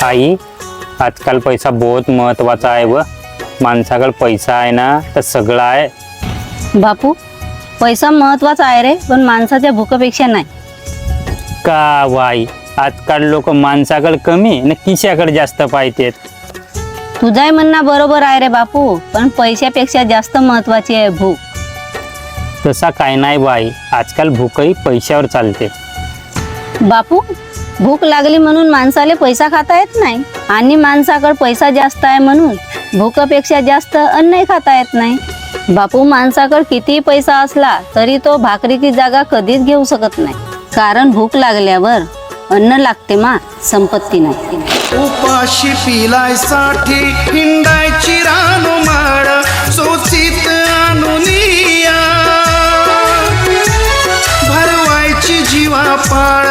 आई, आजकाल पैसा बहुत महत्वाचा आहे व माणसाकडे पैसा आहे ना तर सगळं आहे। बापू, पैसा महत्वाचा आहे रे, पण माणसाच्या भूकेपेक्षा नाही। का वाई, आजकाल लोक माणसाकडे कमी आणि खिशाकडे जास्त पाहतात। तुझाही म्हणणं बरोबर आहे रे बापू, पण पैशापेक्षा जास्त महत्वाची आहे भूक। तसा काय नाही बाई, आजकाल भूकही पैशावर चालते। बापू, भूक लागली म्हणून माणसाला पैसा खाता येत नाही, आणि माणसाकडे पैसा जास्त आहे म्हणून भूकेपेक्षा जास्त अन्नही खाता येत नाही। बापू, माणसाकडे कितीही पैसा असला तरी तो भाकरीची जागा कधीच घेऊ शकत नाही, कारण भूक लागल्यावर अन्न लागते मा, संपत्ती नाही। उपाशी पिलायसाठी हिंडायची रानो माळ सोचित आणुनिया भरवायची जीवा पाळ